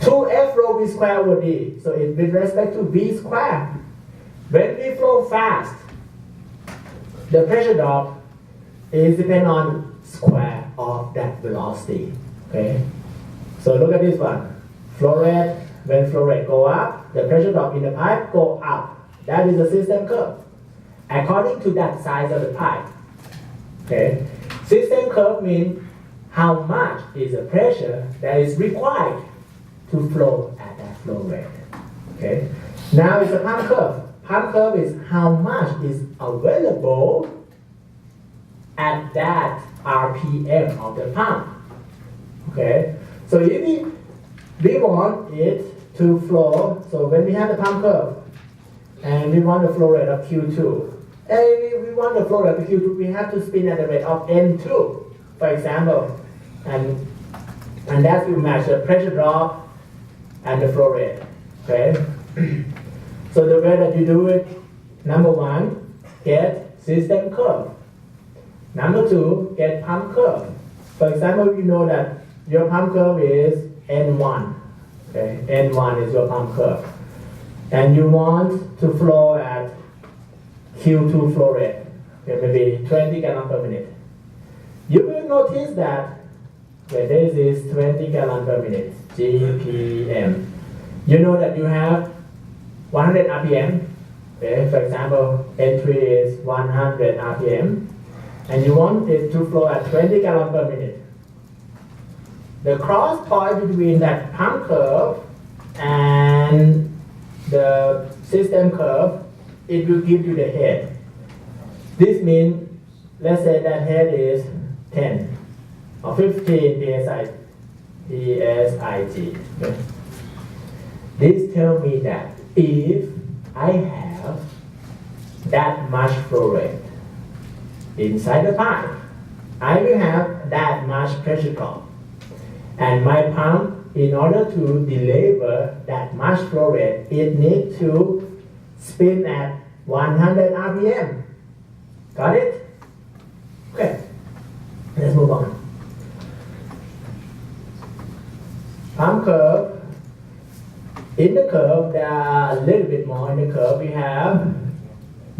2F rho V square over D. So it with respect to V square. When we flow fast, the pressure drop is depend on square of that velocity. Okay. So look at this one. Flow rate, when flow rate go up, the pressure drop in the pipe go up. That is the system curve. According to that size of the pipe. Okay. System curve means how much is the pressure that is required to flow at that flow rate. Okay. Now it's a pump curve. Pump curve is how much is available at that RPM of the pump. Okay. So if we want it to flow, so when we have the pump curve and we want the flow rate of Q2, and we want the flow rate of Q2, we have to spin at the rate of N2, for example, and that will match the pressure drop and the flow rate. Okay. So the way that you do it, number one, get system curve. Number two, get pump curve. For example, you know that your pump curve is N1. Okay, N1 is your pump curve. And you want to flow at Q2 flow rate, okay, maybe 20 gallons per minute. You will notice that this is 20 gallons per minute, GPM. You know that you have 100 RPM. Okay, for example, N3 is 100 RPM. And you want it to flow at 20 gallons per minute. The cross point between that pump curve and the system curve, it will give you the head. This means, let's say that head is 10 or 15 PSIG. Okay. This tells me that if I have that much flow rate inside the pipe, I will have that much pressure drop. And my pump, in order to deliver that much flow rate, it needs to spin at 100 RPM. Got it? Okay. Let's move on. Pump curve. In the curve, there are a little bit more in the curve. We have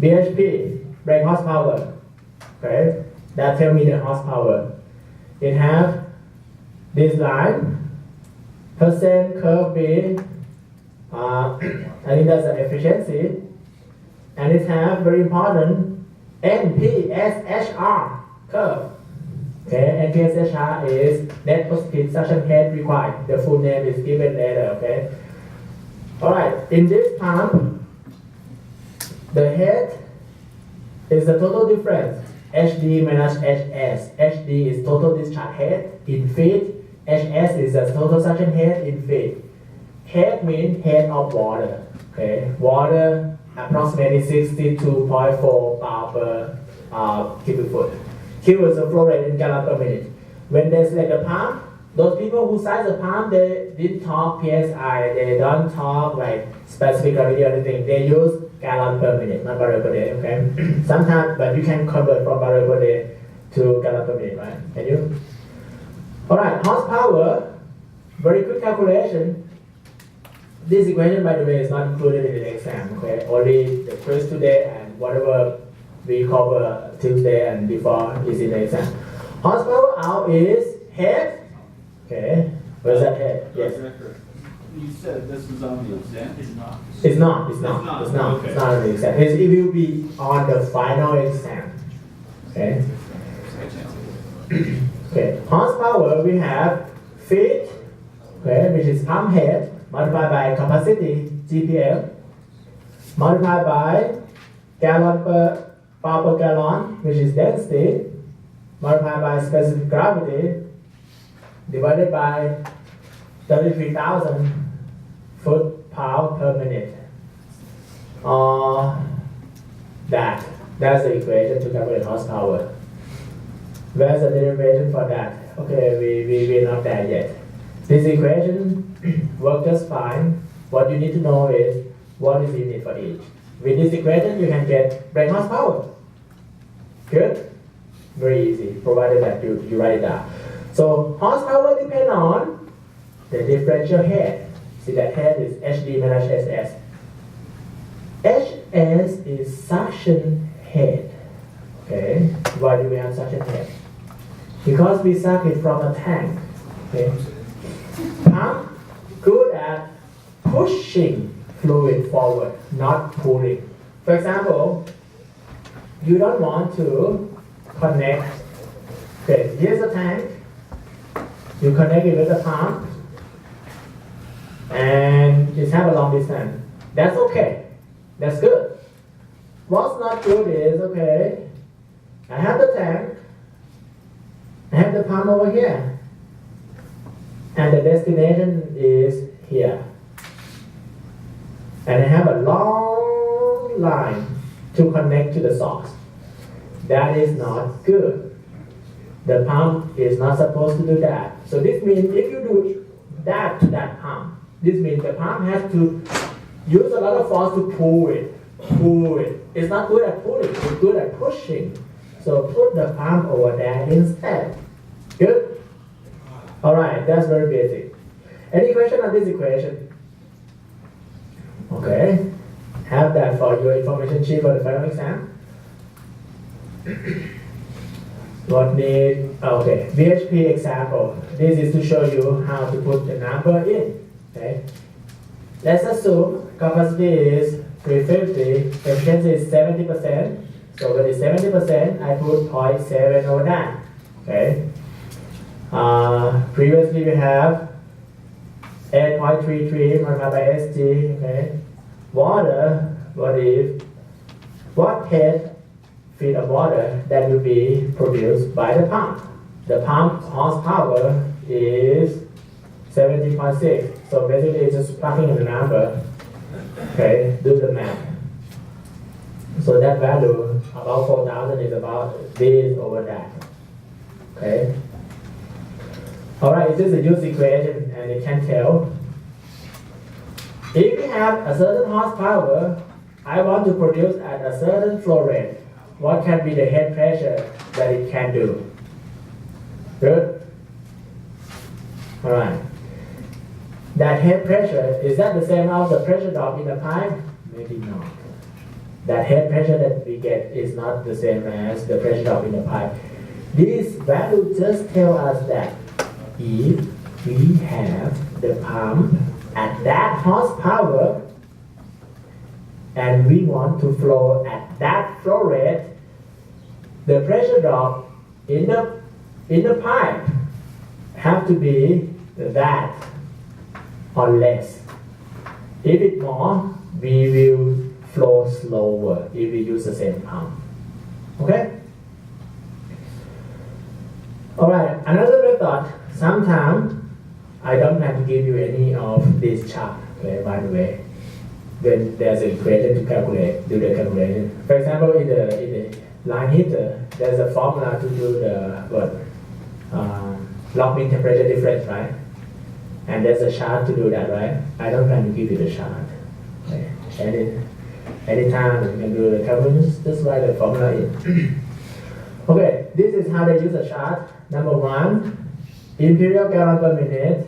BHP, brake horsepower. Okay, that tells me the horsepower. It have this line, percent curve B, I think that's the efficiency, and it have very important NPSHR curve. Okay, NPSHR is net positive suction head required. The full name is given later. Okay. All right. In this pump, the head is the total difference. HD minus HS. HD is total discharge head in feet. HS is the total suction head in feet. Head means head of water. Okay, water approximately 62.4 pound per cubic foot. Q is the flow rate in gallon per minute. When they select the pump, those people who size the pump, they didn't talk PSI. They don't talk like specific gravity or anything. They use gallon per minute, not barrel per day. Okay. Sometimes, but you can convert from barrel per day to gallon per minute, right? Can you? All right. Horsepower. Very quick calculation. This equation, by the way, is not included in the exam. Okay. Only the quiz today and whatever we cover Tuesday and before is in the exam. Horsepower out is head. Okay. Where's that head? Yes. You said this is on the exam. It's not. It's not. It's not. It's not. Okay. It's not on the exam. It will be on the final exam. Okay. Okay. Horsepower we have feet. Okay, which is pump head multiplied by capacity GPM multiplied by gallon per power per gallon, which is density, multiplied by specific gravity, divided by 33,000 foot-pound per minute. That's the equation to calculate horsepower. Where's the derivation for that? Okay, we're not there yet. This equation works just fine. What you need to know is what is in it for each. With this equation, you can get brake horsepower. Good? Very easy, provided that you write it down. So horsepower depends on the differential head. See that head is HD minus HS. HS is suction head. Okay, why do we have suction head? Because we suck it from a tank. Okay, pump good at pushing fluid forward, not pulling. For example, you don't want to connect. Okay, here's a tank. You connect it with a pump, and just have a long distance. That's okay. That's good. What's not good is, okay, I have the tank, I have the pump over here, and the destination is here. And I have a long line to connect to the source. That is not good. The pump is not supposed to do that. So this means if you do that to that pump, this means the pump has to use a lot of force to pull it. It's not good at pulling, it's good at pushing. So put the pump over there instead. Good? Alright, that's very basic. Any question on this equation? Okay. Have that for your information sheet for the final exam. What need? Okay, VHP example. This is to show you how to put the number in. Okay. Let's assume capacity is 350, efficiency is 70%. So when it's 70%, I put 0.7 over that. Okay. Previously we have 8.33 multiplied by SG. Okay. Water, what head feet of water that will be produced by the pump? The pump horsepower is 70.6. So basically it's just plugging in the number. Okay, do the math. So that value, about 4,000 is about this over that. Okay. Alright, it's just a use equation and you can tell. If we have a certain horsepower, I want to produce at a certain flow rate. What can be the head pressure that it can do? Good? Alright. That head pressure, is that the same as the pressure drop in the pipe? Maybe not. That head pressure that we get is not the same as the pressure drop in the pipe. This value just tells us that if we have the pump at that horsepower and we want to flow at that flow rate, the pressure drop in the pipe have to be that or less. If it's more, we will flow slower if we use the same pump. Okay? Alright, another method. Sometimes I don't plan to give you any of this chart, okay, by the way. When there's an equation to calculate, do the calculation. For example, in the line heater, there's a formula to do the log mean temperature difference, right? And there's a chart to do that, right? I don't plan to give you the chart. Okay. Anytime you can do the calculations, just write the formula in. Okay, this is how they use a chart. Number one, imperial gallon per minute.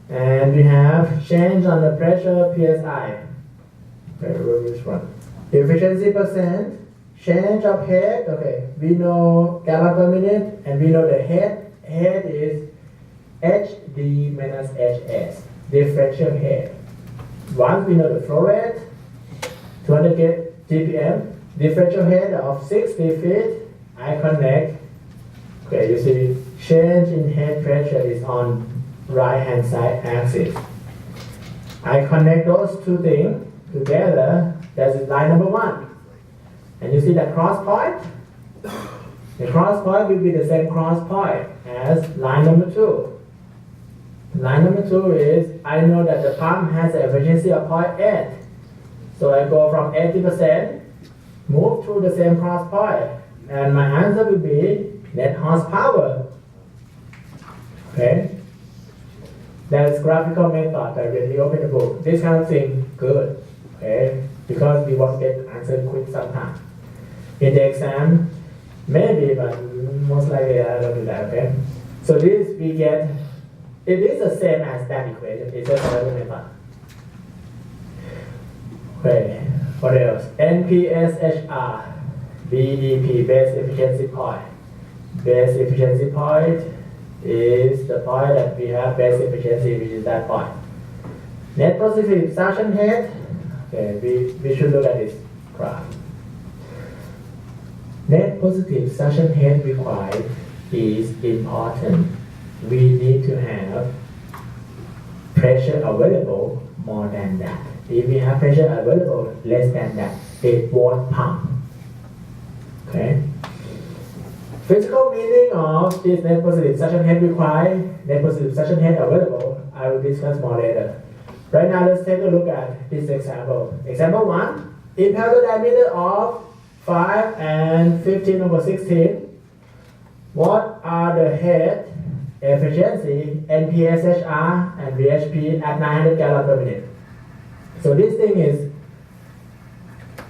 And we have change on the pressure PSI. Okay, which one? Efficiency percent, change of head. Okay, we know gallon per minute, and we know the head. Head is HD minus HS, differential head. Once we know the flow rate, 200 GPM, differential head of 60 feet, I connect. Okay, you see, change in head pressure is on right hand side axis. I connect those two things together. That's line number one. And you see that cross point? The cross point will be the same cross point as line number two. Line number two is, I know that the pump has an efficiency of 0.8. So I go from 80%, move through the same cross point, and my answer will be net horsepower. Okay? That's graphical method that when we open the book. This kind of thing, good. Okay? Because we won't get answered quick sometimes. In the exam, maybe, but most likely I don't do that, okay? So this we get it is the same as that equation. It's just another method. Okay, what else? NPSHR, BDP, base efficiency point. Base efficiency point is the point that we have base efficiency, which is that point. Net positive suction head. Okay, we should look at this graph. Net positive suction head required is important. We need to have pressure available more than that. If we have pressure available less than that, it won't pump. Okay. Physical meaning of this net positive suction head required, net positive suction head available, I will discuss more later. Right now, let's take a look at this example. Example 1, impeller diameter of 5 and 15/16. What are the head efficiency, NPSHR and VHP at 900 gallons per minute? So this thing is,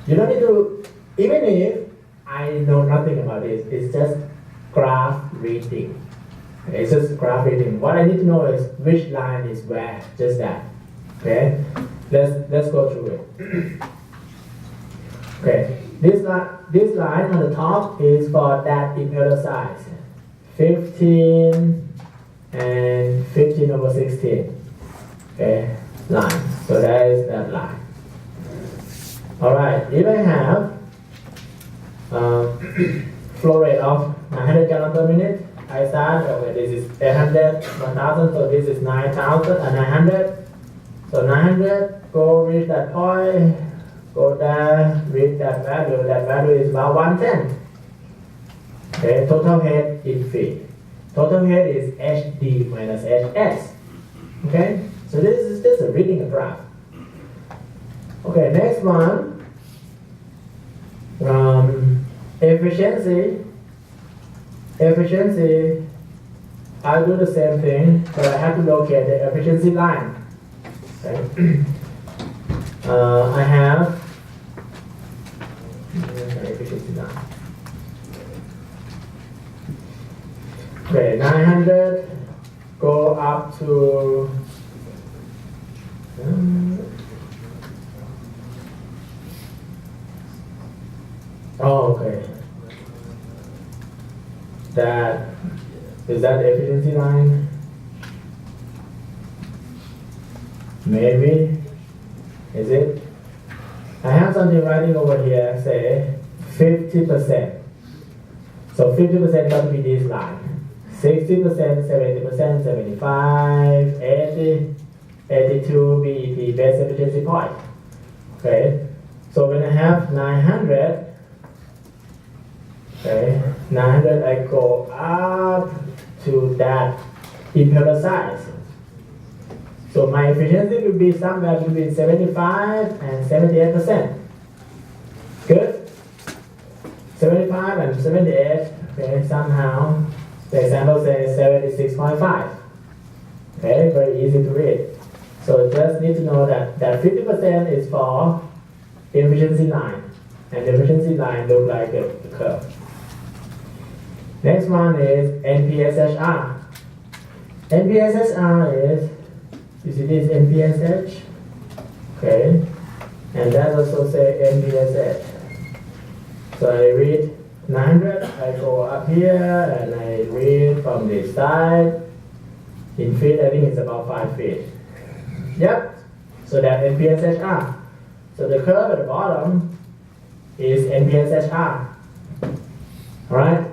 you don't need to, even if I know nothing about this, it's just graph reading. It's just graph reading. What I need to know is which line is where, just that. Okay, let's go through it. Okay, this line on the top is for that impeller size, 15 and 15/16. Okay, line. So that is that line. All right. If I have flow rate of 900 gallons per minute, I start. Okay, this is 800, 1000. So this is 9,000 and 900. So 900, go reach that point, go there, reach that value. That value is about 110. Okay, total head in feet. Total head is HD minus HS. Okay, so this is just a reading a graph. Okay, next one. Efficiency. Efficiency, I'll do the same thing, but I have to locate the efficiency line. Okay. I have efficiency line. Okay, 900 go up to okay. That is that the efficiency line? Maybe. Is it? I have something writing over here, say 50%. So 50% got to be this line. 60%, 70%, 75, 80, 82 BEP, base efficiency point. Okay. So when I have 900, okay, 900 I go up to that impeller size. So my efficiency will be somewhere between 75 and 78%. Good? 75 and 78, okay, somehow the example says 76.5. Okay, very easy to read. So just need to know that 50% is for efficiency line. And the efficiency line looks like a curve. Next one is NPSHR. NPSHR is, you see this NPSH, okay, and that also say NPSH. So I read 900, I go up here and I read from this side. In feet, I think it's about 5 feet. Yep, so that NPSHR. So the curve at the bottom is NPSHR. Alright,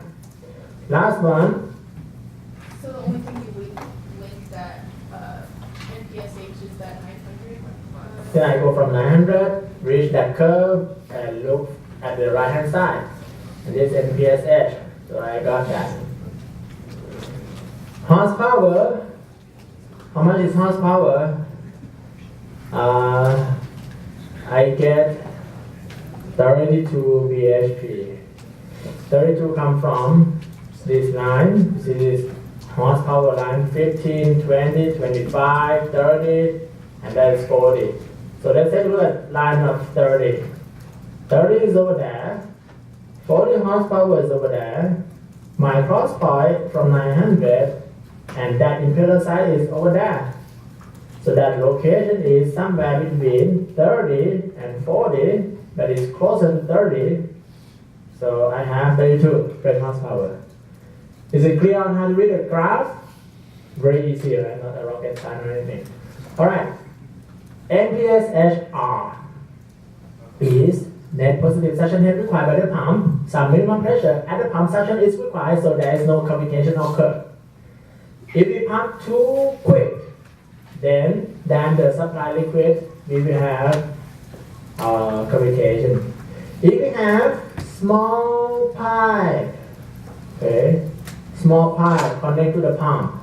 last one. So the only thing you link that NPSH is that 900? Then I go from 900, reach that curve, and look at the right hand side. And this NPSH. So I got that. Horsepower. How much is horsepower? I get 32 bhp. 32 come from this line. See this horsepower line, 15, 20, 25, 30, and that is 40. So let's take a look at line of 30. 30 is over there. 40 horsepower is over there. My cross point from 900 and that impeller side is over there. So that location is somewhere between 30 and 40, but it's closer to 30. So I have 32 brake horsepower. Is it clear on how to read the graph? Very easy, right? Not a rocket science or anything. Alright. NPSHR is net positive suction head required by the pump. Some minimum pressure at the pump suction is required, so there is no cavitation occur. If we pump too quick, then the supply liquid, we will have cavitation. If we have small pipe, okay, small pipe connect to the pump,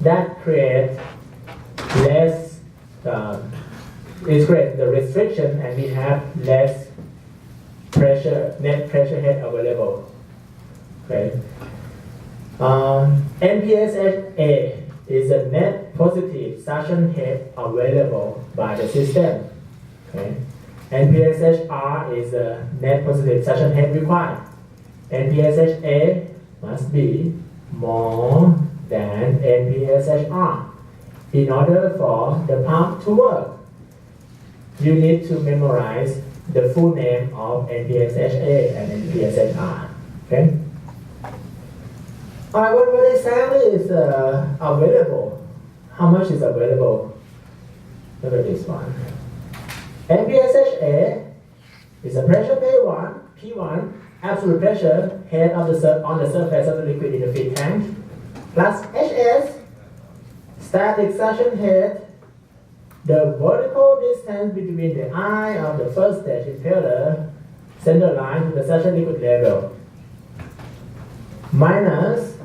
that creates less, it creates the restriction, and we have less pressure, net pressure head available. Okay. NPSHA is a net positive suction head available by the system. Okay. NPSHR is a net positive suction head required. NPSHA must be more than NPSHR. In order for the pump to work, you need to memorize the full name of NPSHA and NPSHR. Okay? Alright, what exactly is available? How much is available? Look at this one. NPSHA is a pressure P1, absolute pressure head of on the surface of the liquid in the feed tank, plus HS, static suction head, the vertical distance between the eye of the first stage impeller, center line to the suction liquid level, minus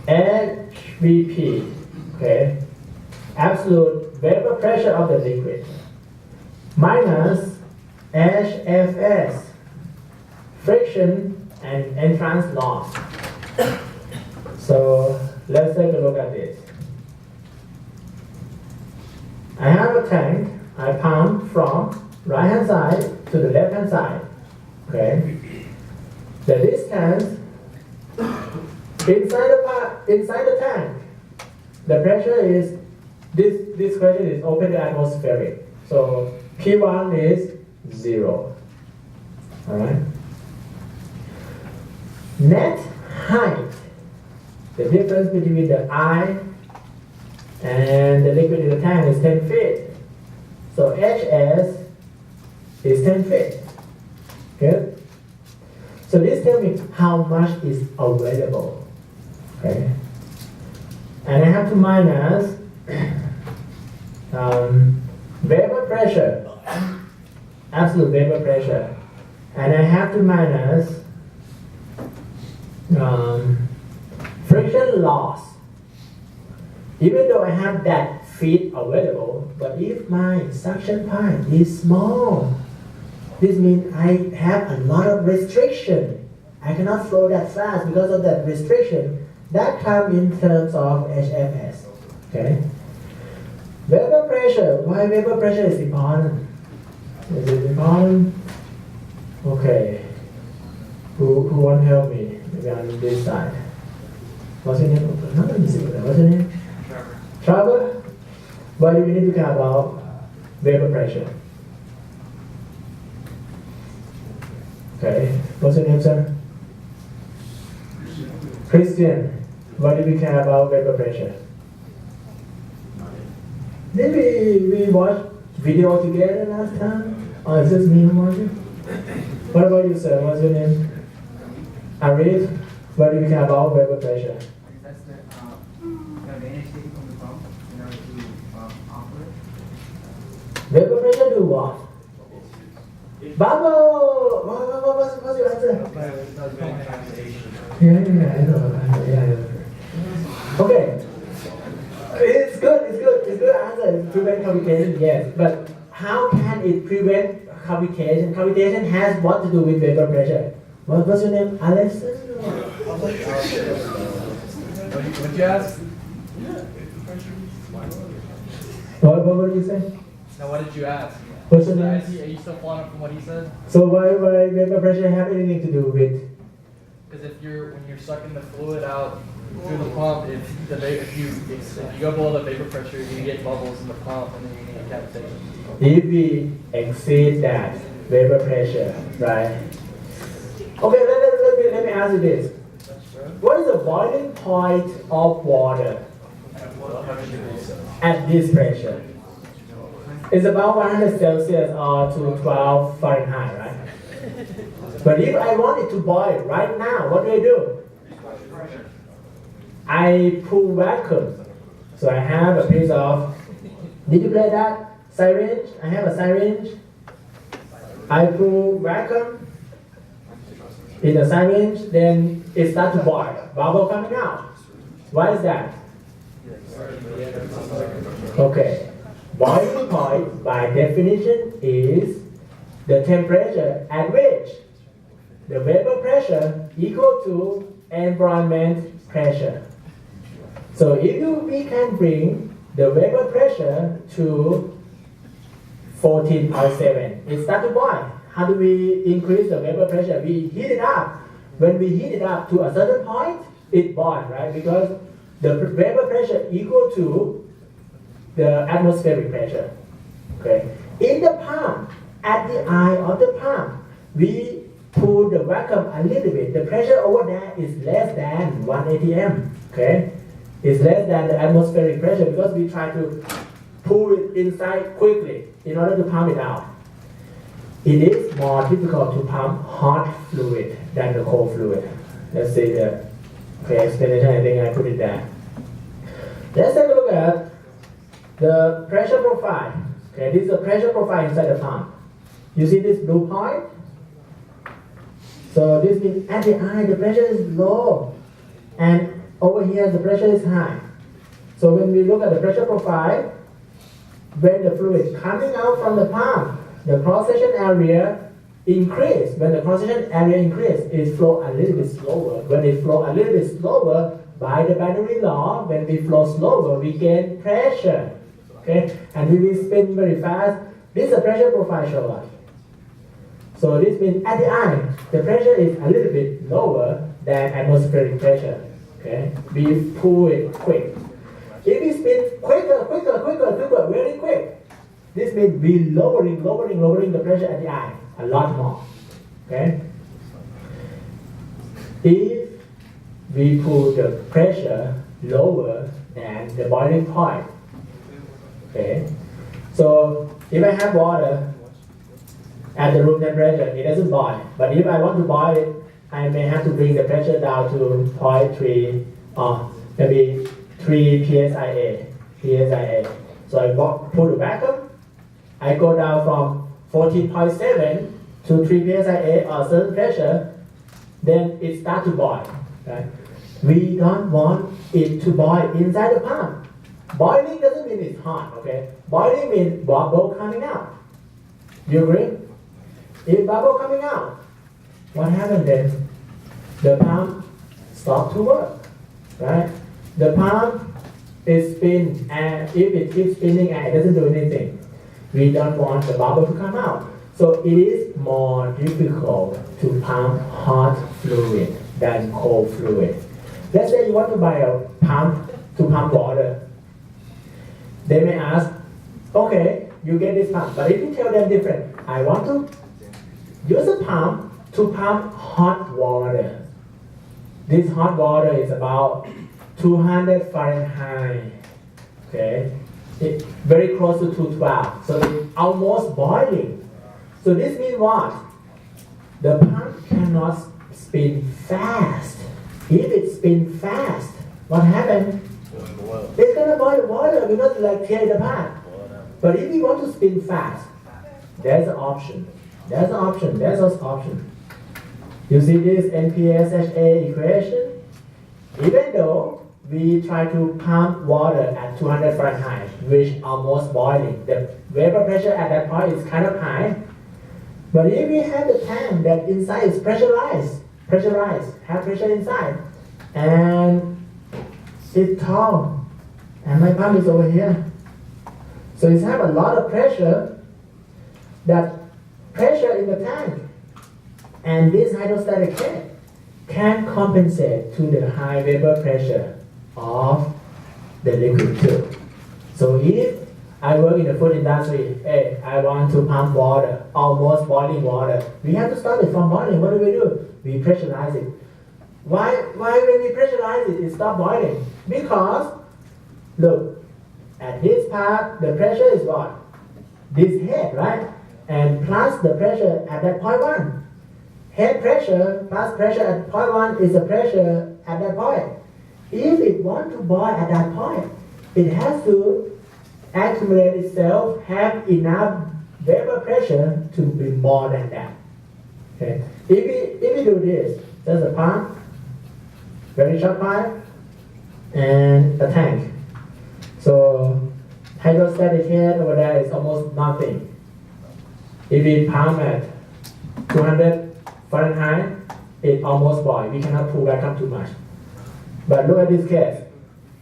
HVP, okay, absolute vapor pressure of the liquid, minus HFS, friction and entrance loss. So let's take a look at this. I have a tank. I pump from right hand side to the left hand side. Okay. The distance inside the tank, the pressure is this pressure is open to atmospheric. So P1 is 0. All right. Net height, the difference between the eye and the liquid in the tank is 10 feet. So HS is 10 feet. Good? So this tells me how much is available. Okay? And I have to minus vapor pressure, absolute vapor pressure. And I have to minus friction loss. Even though I have that feed available, but if my suction pipe is small, this means I have a lot of restriction. I cannot flow that fast because of that restriction. That comes in terms of HFS. Okay? Vapor pressure. Why vapor pressure is important? Is it important? Okay. Who want to help me? Maybe on this side. What's your name? What's your name? Trevor? Why do we need to care about vapor pressure? Okay. What's your name, sir? Christian. Why do we care about vapor pressure? Maybe we watched video together last time? Or is this me watching? What about you, sir? What's your name? Arif. Why do we care about vapor pressure? That's the drainage taken from the pump in order to operate. Vapor pressure do what? Bubble! What's your answer? Yeah, I know. Okay. It's good answer. It's prevent cavitation, yes. But how can it prevent cavitation? Cavitation has what to do with vapor pressure? What's your name? Alex? What you ask? What did you say? Now, what did you ask? What's your name? Are you still following up from what he said? So why vapor pressure have anything to do with Because when you're sucking the fluid out through the pump, if you go below the vapor pressure, you get bubbles in the pump, and then you get cavitation. If we exceed that vapor pressure, right? Okay, let me ask you this. What is the boiling point of water at this pressure? It's about 100 Celsius or to 12 Fahrenheit, right? But if I want it to boil right now, what do? I pull vacuum. So I have a piece of, did you play that? Syringe? I have a syringe. I pull vacuum in the syringe, then it starts to boil. Bubble coming out. Why is that? Okay. Boiling point, by definition, is the temperature at which the vapor pressure equal to environment pressure. So if we can bring the vapor pressure to 14.7, it starts to boil. How do we increase the vapor pressure? We heat it up. When we heat it up to a certain point, it boils, right? Because the vapor pressure equal to the atmospheric pressure. Okay. In the pump, at the eye of the pump, we pull the vacuum a little bit. The pressure over there is less than 1 atm. Okay. It's less than the atmospheric pressure because we try to pull it inside quickly in order to pump it out. It is more difficult to pump hot fluid than the cold fluid. Let's see the explanation. I think I put it there. Let's take a look at the pressure profile. Okay, this is the pressure profile inside the pump. You see this blue point? So this means at the eye the pressure is low, and over here the pressure is high. So when we look at the pressure profile, when the fluid coming out from the pump, the cross-section area increase. When the cross-section area increase, it flow a little bit slower. When it flow a little bit slower, by the battery law, when we flow slower, we gain pressure. Okay, and if we spin very fast, this is a pressure profile show us. So this means at the eye, the pressure is a little bit lower than atmospheric pressure. Okay, we pull it quick. If we spin quicker, very quick, this means we lowering the pressure at the eye a lot more. Okay. If we pull the pressure lower than the boiling point. Okay. So if I have water at the room temperature, it doesn't boil. But if I want to boil it, I may have to bring the pressure down to 0.3 or maybe 3 psia. So I pull the vacuum, I go down from 14.7 to 3 psia or certain pressure, then it starts to boil. Right? We don't want it to boil inside the pump. Boiling doesn't mean it's hot, okay? Boiling means bubble coming out. Do you agree? If bubble coming out, what happens then? The pump stops to work, right? The pump is spin, and if it keeps spinning and it doesn't do anything, we don't want the bubble to come out. So it is more difficult to pump hot fluid than cold fluid. Let's say you want to buy a pump to pump water. They may ask, okay, you get this pump, but if you tell them different, I want to use a pump to pump hot water. This hot water is about 200 Fahrenheit, okay? It's very close to 212, so it's almost boiling. So this means what? The pump cannot spin fast. If it spins fast, what happens? It's gonna boil water because it's like tear it apart. But if you want to spin fast, there's an option. There's an option. You see this NPSHA equation? Even though we try to pump water at 200 Fahrenheit, which almost boiling, the vapor pressure at that point is kind of high. But if we have the tank that inside is pressurized, have pressure inside, and it's tall, and my pump is over here. So it has a lot of pressure, that pressure in the tank, and this hydrostatic head can compensate to the high vapor pressure of the liquid too. So if I work in the food industry, hey, I want to pump water, almost boiling water. We have to start it from boiling. What do? We pressurize it. Why when we pressurize it, it stops boiling? Because, look, at this part, the pressure is what? This head, right? And plus the pressure at that point 1. Head pressure plus pressure at point 1 is the pressure at that point. If it wants to boil at that point, it has to accumulate itself, have enough vapor pressure to be more than that. Okay? If we do this, there's a pump, very short pipe, and a tank. So hydrostatic head over there is almost nothing. If we pump at 200 Fahrenheit, it almost boils. We cannot pull back up too much. But look at this case.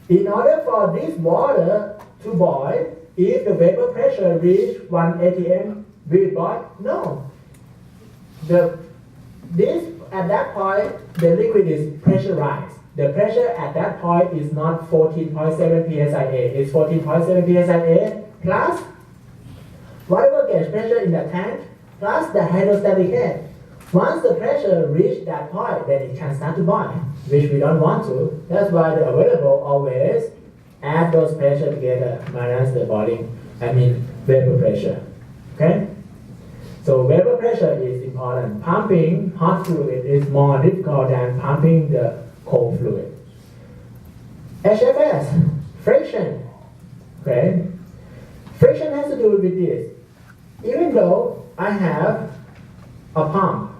In order for this water to boil, if the vapor pressure reach 1 atm, will it boil? No. At that point, the liquid is pressurized. The pressure at that point is not 14.7 psia, it's 14.7 psia plus variable gauge pressure in the tank plus the hydrostatic head. Once the pressure reaches that point, then it can start to boil, which we don't want to. That's why the available always add those pressure together minus the vapor pressure. Okay? So vapor pressure is important. Pumping hot fluid is more difficult than pumping the cold fluid. HFS, friction. Okay? Friction has to do with this. Even though I have a pump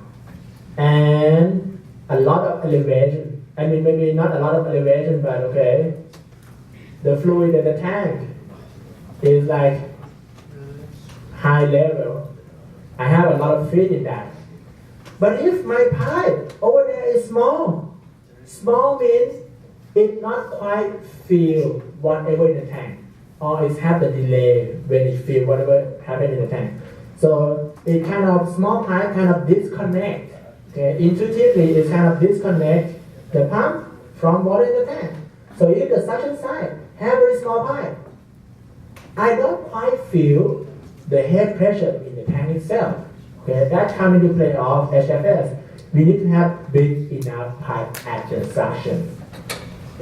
and a lot of elevation, maybe not a lot of elevation, but okay, the fluid in the tank is like high level. I have a lot of feed in that. But if my pipe over there is small means it not quite feel whatever in the tank, or it have the delay when it feel whatever happened in the tank. So it kind of small pipe kind of disconnect. Okay, intuitively it kind of disconnect the pump from water in the tank. So if the suction side have very small pipe, I don't quite feel the head pressure in the tank itself. Okay, that comes into play of HFS. We need to have big enough pipe at the suction.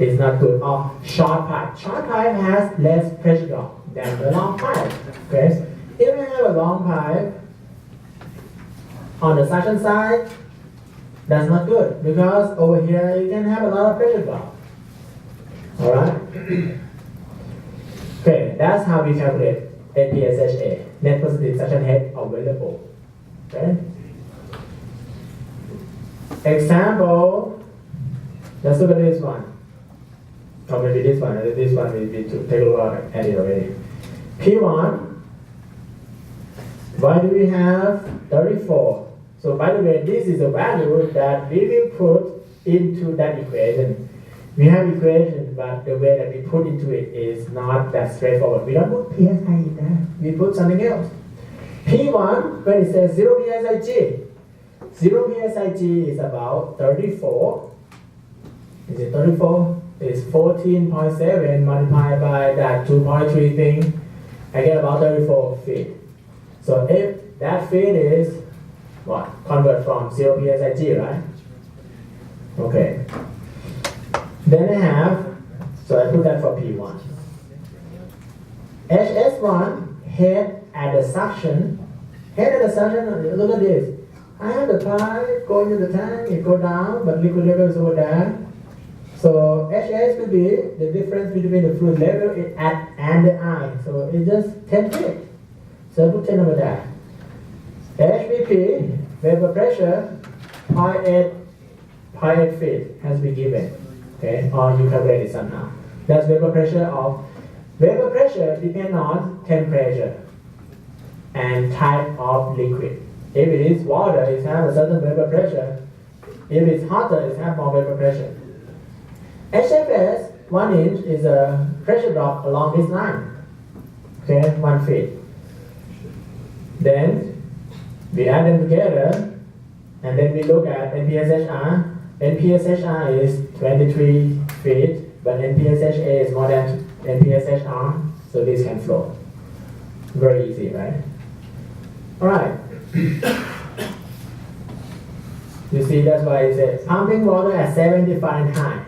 It's not good. Or short pipe. Short pipe has less pressure drop than the long pipe. Okay, if you have a long pipe on the suction side, that's not good because over here you can have a lot of pressure drop. Alright? Okay, that's how we calculate NPSHA, net positive suction head available. Okay? Example, let's look at this one. Or maybe this one, we need to take a look at it already. P1, why do we have 34? So by the way, this is a value that we will put into that equation. We have equation, but the way that we put into it is not that straightforward. We don't put PSI in there. We put something else. P1, when it says 0 PSIG, 0 PSIG is about 34. Is it 34? It's 14.7 multiplied by that 2.3 thing. I get about 34 feet. So if that feet is what? Convert from 0 PSIG, right? Okay. Then I have, so I put that for P1. HS1, head at the suction. Head at the suction, look at this. I have the pipe going to the tank, it go down, but liquid level is over there. So HS will be the difference between the fluid level and the I. So it's just 10 feet. So I put 10 over there. HVP, vapor pressure, 0.8 feet has been given. Okay, or you calculate it somehow. That's vapor pressure of, vapor pressure depends on temperature and type of liquid. If it is water, it has a certain vapor pressure. If it's hotter, it has more vapor pressure. HFS, 1 inch, is a pressure drop along this line. Okay, 1 feet. Then we add them together, and then we look at NPSHR. NPSHR is 23 feet, but NPSHA is more than NPSHR, so this can flow. Very easy, right? Alright. You see, that's why it says pumping water at 70 Fahrenheit.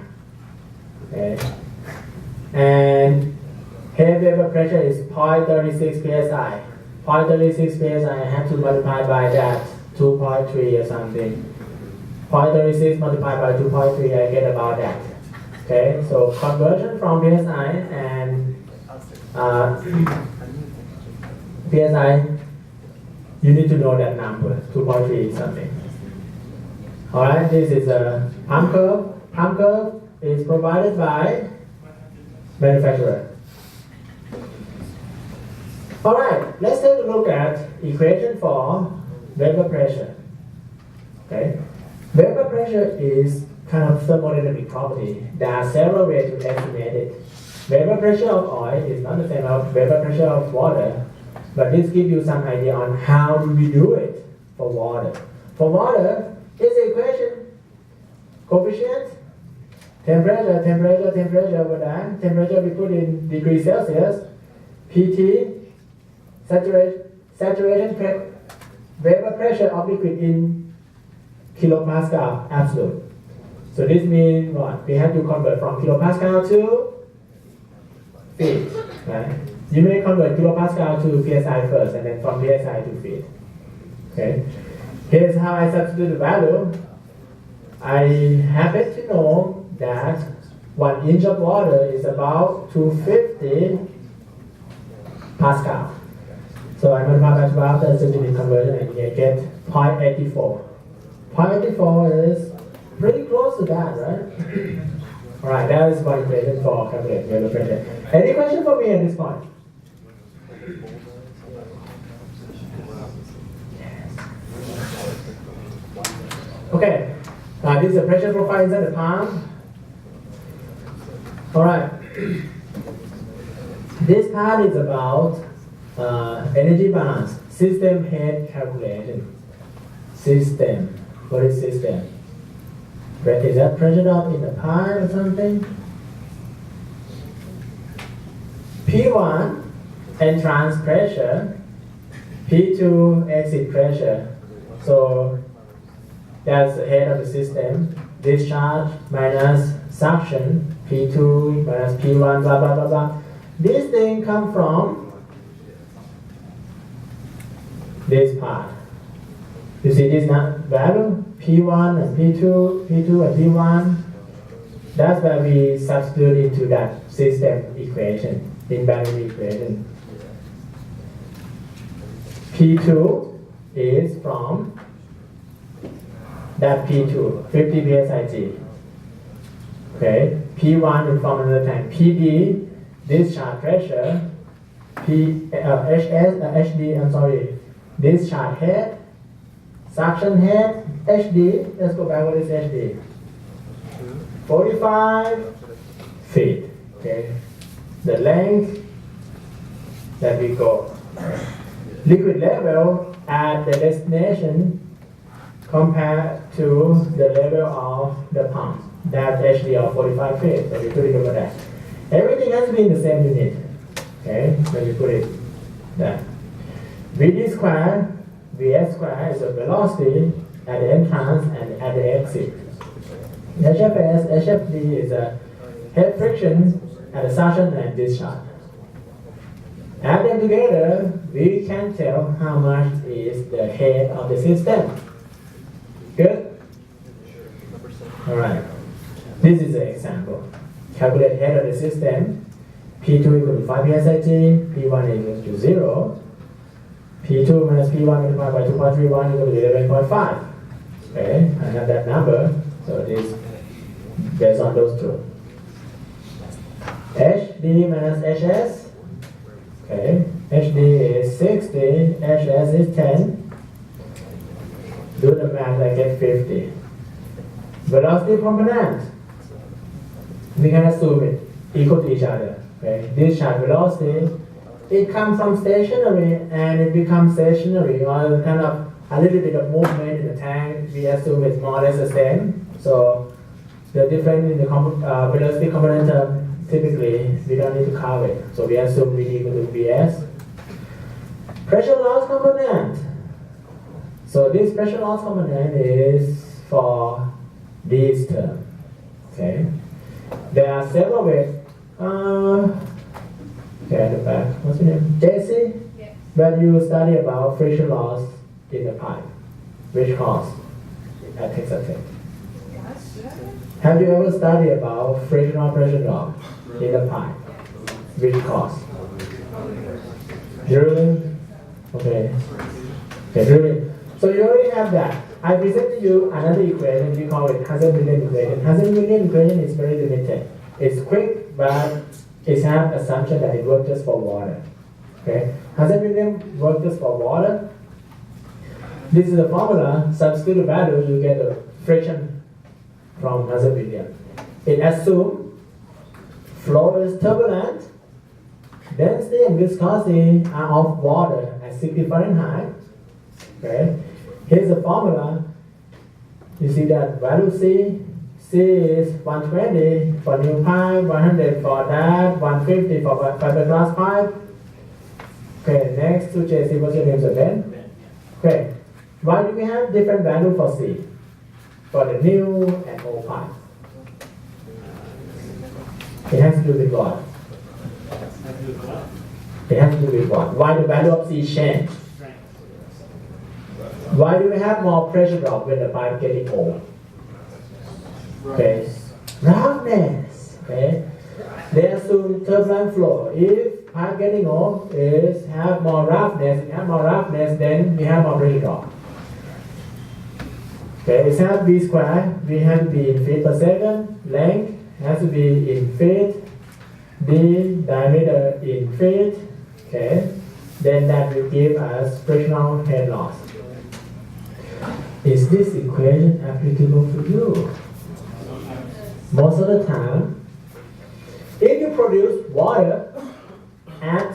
Okay. And head vapor pressure is 0.36 psi. 0.36 psi, I have to multiply by that 2.3 or something. 0.36 multiplied by 2.3, I get about that. Okay, so conversion from psi and psi, you need to know that number, 2.3 something. Alright, this is a pump curve. Pump curve is provided by manufacturer. Alright, let's take a look at equation for vapor pressure. Okay, vapor pressure is kind of thermodynamic property. There are several ways to estimate it. Vapor pressure of oil is not the same as vapor pressure of water, but this gives you some idea on how do we do it for water. For water, it's the equation, coefficient, temperature over there. Temperature we put in degrees Celsius, PT, saturation vapor pressure of liquid in kilopascal absolute. So this means what? We have to convert from kilopascal to feet. Right? You may convert kilopascal to psi first, and then from psi to feet. Okay. Here's how I substitute the value. I happen to know that 1 inch of water is about 250 Pascal. So I multiply by 12, that's the unit conversion, and you get 0.84. 0.84 is pretty close to that, right? Alright, that is one equation for calculating vapor pressure. Any question for me at this point? Okay, this is the pressure profile inside the pump. Alright, this part is about energy balance, system head calculation. System, what is system? Is that pressure drop in the pipe or something? P1, entrance pressure, P2, exit pressure. So that's the head of the system. Discharge minus suction, P2 minus P1, blah, blah, blah, blah. This thing comes from this part. You see this value? P1 and P2 and P1. That's why we substitute into that system equation, in binary equation. P2 is from that P2, 50 psi. Okay, P1 is from another tank. PD, discharge pressure. HD, discharge head, suction head, HD. Let's go back. What is HD? 45 feet. Okay, the length that we go. Liquid level at the destination compared to the level of the pump. That's HD of 45 feet. So we put it over there. Everything has to be in the same unit. Okay, when you put it there. Vd square, Vs square is the velocity at the entrance and at the exit. HFS, HFD is a head friction at the suction and discharge. Add them together, we can tell how much is the head of the system. Good? Alright. This is an example. Calculate head of the system. P2 equal to 5 psi, P1 equals to 0. P2 minus P1 multiplied by 2.31 equal to 11.5. Okay, I have that number, so it is based on those two. HD minus HS. Okay, HD is 60, HS is 10. Do the math, I get 50. Velocity component. We can assume it equal to each other. Okay, discharge velocity, it comes from stationary and it becomes stationary, or kind of a little bit of movement in the tank. We assume it's more or less the same. So the difference in the velocity component term, typically we don't need to carve it. So we assume V equal to Vs. Pressure loss component. So this pressure loss component is for this term. Okay. There are several ways. Okay, at the back. What's your name? Jesse? Yes. When you study about friction loss in the pipe, which cause at Texas Tech? Have you ever studied about frictional pressure drop in the pipe? Which cause? Drilling? Okay. Okay, drilling. So you already have that. I present to you another equation, we call it Hazen-Williams equation. Hazen-Williams equation is very limited. It's quick, but it has assumption that it works just for water. Okay? Hazen-Williams works just for water. This is the formula, substitute the value, you get the friction from Hazen-Williams. It assumes flow is turbulent, density and viscosity are of water at 60 Fahrenheit. Okay? Here's the formula. You see that value C. C is 120 for new pipe, 100 for that, 150 for fiberglass pipe. Okay, next to JC, what's your name, sir? Ben? Okay. Why do we have different value for C? For the new and old pipe. It has to do with what? It has to do with what? Why the value of C change? Why do we have more pressure drop when the pipe getting old? Okay, roughness. Okay, they assume turbulent flow. If pipe getting old is have more roughness, then we have more pressure drop. Okay, it's have V square. We have to be in feet per second. Length has to be in feet. D diameter in feet. Okay, then that will give us frictional head loss. Is this equation applicable to you? Most of the time, if you produce water at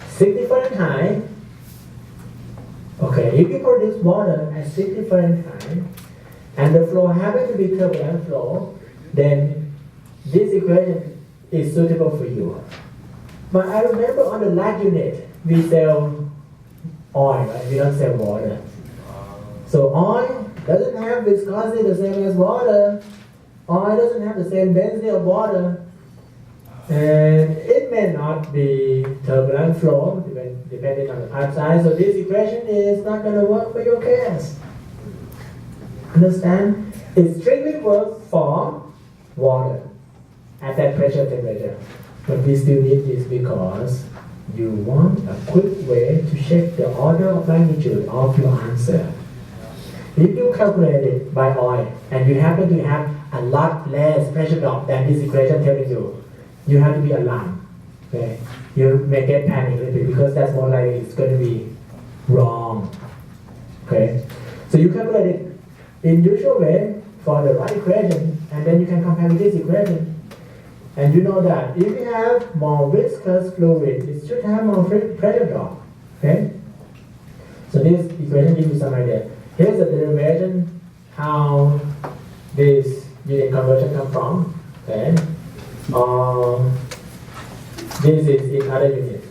60 Fahrenheit, okay, if you produce water at 60 Fahrenheit and the flow happens to be turbulent flow, then this equation is suitable for you. But I remember on the lab unit, we sell oil, right? We don't sell water. So oil doesn't have viscosity the same as water. Oil doesn't have the same density of water. And it may not be turbulent flow, depending on the pipe size. So this equation is not going to work for your case. Understand? It strictly works for water at that pressure temperature. But we still need this because you want a quick way to check the order of magnitude of your answer. If you calculate it by oil and you happen to have a lot less pressure drop than this equation telling you, you have to be alarmed. Okay? You may get panic a little bit because that's more likely it's going to be wrong. Okay? So you calculate it in usual way for the right equation, and then you can compare with this equation. And you know that if you have more viscous fluid, it should have more pressure drop. Okay? So this equation gives you some idea. Here's the derivation, how this unit conversion comes from. Okay? This is in other unit.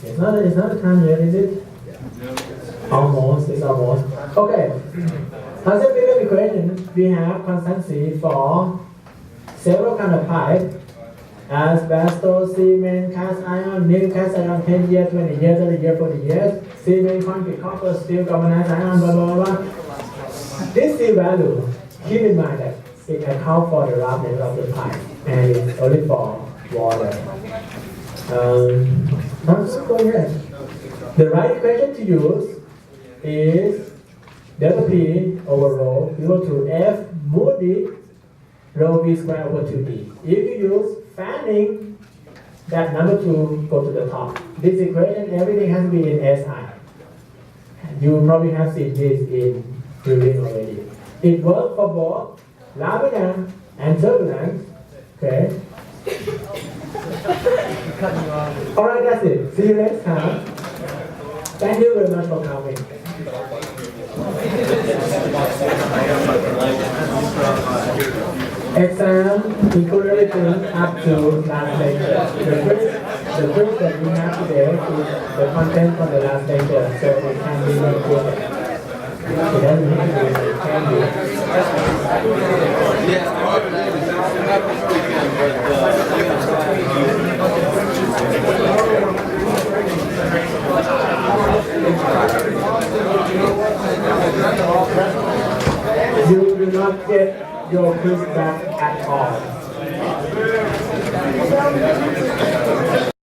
It's not a time unit, is it? Almost, it's almost. Okay. Hazen-Williams equation, we have constancy for several kind of pipe. Asbestos, cement, cast iron, new cast iron, 10 years, 20 years, 30 years, 40 years, cement, concrete, copper, steel, galvanized iron, blah, blah, blah. This C value, keep in mind that it accounts for the roughness of the pipe, and it's only for water. I'm just going ahead. The right equation to use is delta P over rho equal to F Moody rho V square over 2D. If you use fanning, that number 2 go to the top. This equation, everything has to be in SI. You probably have seen this in drilling already. It works for both laminar and turbulent. Okay. Alright, that's it. See you next time. Thank you very much for coming. Exam include everything up to last lecture. The quiz that we have today is the content from the last lecture, so it can be repeated. It doesn't need to be, it can be. You do not get your quiz back at all.